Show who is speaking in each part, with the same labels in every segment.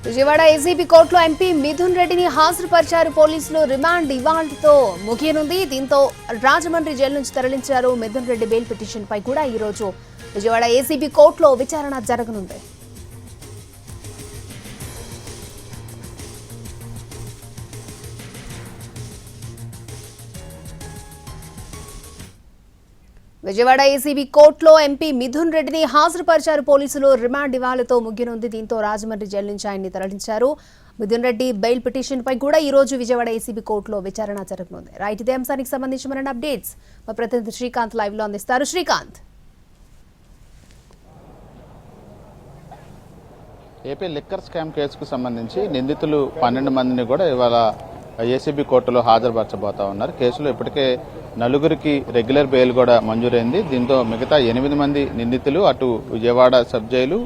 Speaker 1: Vijayawada ACB కోర్టులో MP Mithun రెడ్డిని హాజరుపరిచారు పోలీసులు. రిమాండ్ ఇవాళతో ముగియనుంది. దీంతో రాజమండ్రి జైలు నుంచి తరలించారు. మిథున్ రెడ్డి బెయిల్ పిటిషన్ పై కూడా ఈ రోజు విజయవాడ ఏసీబీ కోర్టులో విచారణ జరగనుంది. విజయవాడ ఏసీబీ కోర్టులో ఎంపీ మిథున్ రెడ్డిని హాజరుపరిచారు పోలీసులు. రిమాండ్ ఇవాళతో ముగియనుంది. దీంతో రాజమండ్రి జైలు నుంచి ఆయన్ని తరలించారు. మిథున్ రెడ్డి బెయిల్ పిటిషన్ పై కూడా ఈ రోజు విజయవాడ ఏసీబీ కోర్టులో విచారణ జరగనుంది. రైట్, ఇదే అంశానికి సంబంధించి మరిన్ని అప్డేట్స్ మా ప్రతినిధి శ్రీకాంత్ లైవ్ లో అందిస్తారు. శ్రీకాంత్,
Speaker 2: ఏపీ లిక్కర్ స్కామ్ కేసుకు సంబంధించి నిందితులు 12 మందిని కూడా ఇవాళ ఏసీబీ కోర్టులో హాజరుపరచబోతా ఉన్నారు. కేసులో ఇప్పటికే నలుగురికి రెగ్యులర్ బెయిల్ కూడా మంజూరైంది. దీంతో మిగతా 8 మంది నిందితులు అటు Vijayawada sub jail,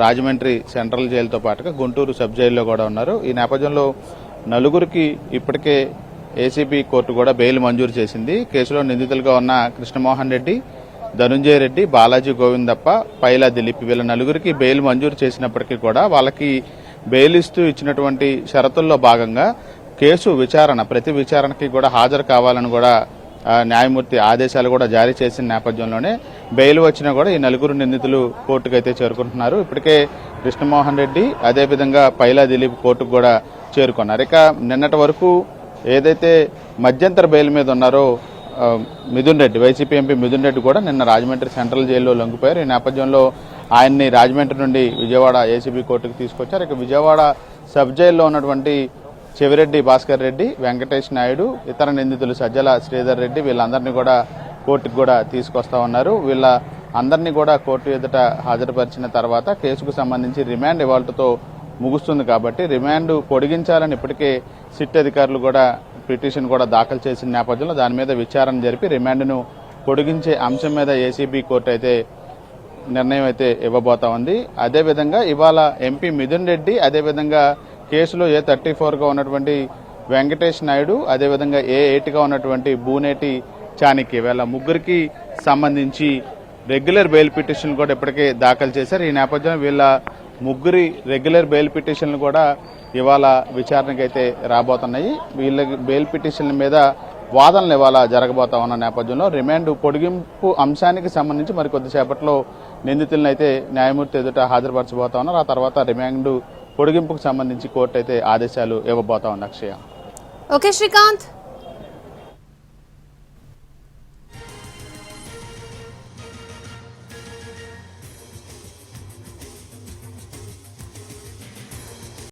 Speaker 2: Rajahmundry central జైలుతో పాటుగా గుంటూరు సబ్ జైల్లో కూడా ఉన్నారు. ఈ నేపథ్యంలో నలుగురికి ఇప్పటికే ఏసీబీ కోర్టు కూడా బెయిల్ మంజూరు చేసింది. కేసులో నిందితులుగా ఉన్న కృష్ణమోహన్ రెడ్డి, ధనుంజయ రెడ్డి, బాలాజీ గోవిందప్ప, పైలా దిలీప్ వీళ్ళ నలుగురికి బెయిల్ మంజూరు చేసినప్పటికీ కూడా వాళ్ళకి బెయిల్ ఇస్తూ ఇచ్చినటువంటి షరతుల్లో భాగంగా కేసు విచారణ ప్రతి విచారణకి కూడా హాజరు కావాలని కూడా న్యాయమూర్తి ఆదేశాలు కూడా జారీ చేసిన నేపథ్యంలోనే బెయిల్ వచ్చినా కూడా ఈ నలుగురు నిందితులు కోర్టుకు అయితే చేరుకుంటున్నారు. ఇప్పటికే కృష్ణమోహన్ రెడ్డి అదేవిధంగా పైలా దిలీప్ కోర్టుకు కూడా చేరుకున్నారు. ఇక నిన్నటి వరకు ఏదైతే మధ్యంతర బెయిల్ మీద ఉన్నారో మిథున్ రెడ్డి, వైసీపీ ఎంపీ మిథున్ రెడ్డి కూడా నిన్న రాజమండ్రి సెంట్రల్ జైల్లో లొంగిపోయారు. ఈ నేపథ్యంలో ఆయన్ని రాజమండ్రి నుండి విజయవాడ ఏసీబీ కోర్టుకు తీసుకొచ్చారు. ఇక విజయవాడ సబ్ జైల్లో ఉన్నటువంటి చెవిరెడ్డి భాస్కర్ రెడ్డి, వెంకటేష్ నాయుడు, ఇతర నిందితులు సజ్జల శ్రీధర్ రెడ్డి వీళ్ళందరినీ కూడా కోర్టుకు కూడా తీసుకొస్తా ఉన్నారు. వీళ్ళ అందరినీ కూడా కోర్టు ఎదుట హాజరుపరిచిన తర్వాత కేసుకు సంబంధించి రిమాండ్ ఇవాళతో ముగుస్తుంది. కాబట్టి రిమాండ్ పొడిగించాలని ఇప్పటికే సిట్ అధికారులు కూడా పిటిషన్ కూడా దాఖలు చేసిన నేపథ్యంలో దాని మీద విచారణ జరిపి రిమాండ్ను పొడిగించే అంశం మీద ఏసీబీ కోర్టు అయితే నిర్ణయం అయితే ఇవ్వబోతా ఉంది. అదేవిధంగా ఇవాళ ఎంపీ మిథున్ రెడ్డి, అదేవిధంగా కేసులో A34గా ఉన్నటువంటి వెంకటేష్ నాయుడు, అదేవిధంగా A8గా ఉన్నటువంటి బూనేటి చాణిక్య వీళ్ళ ముగ్గురికి సంబంధించి రెగ్యులర్ బెయిల్ పిటిషన్ కూడా ఇప్పటికే దాఖలు చేశారు. ఈ నేపథ్యంలో వీళ్ళ ముగ్గురి రెగ్యులర్ బెయిల్ పిటిషన్లు కూడా ఇవాళ విచారణకు అయితే రాబోతున్నాయి. వీళ్ళ బెయిల్ పిటిషన్ల మీద వాదనలు ఇవాళ జరగబోతా ఉన్న నేపథ్యంలో రిమాండ్ పొడిగింపు అంశానికి సంబంధించి మరికొద్దిసేపట్లో నిందితులను అయితే న్యాయమూర్తి ఎదుట హాజరుపరచబోతా ఉన్నారు. ఆ తర్వాత రిమాండ్ పొడిగింపుకు సంబంధించి కోర్టు అయితే ఆదేశాలు ఇవ్వబోతా ఉంది. అక్షయ.
Speaker 1: ఓకే శ్రీకాంత్.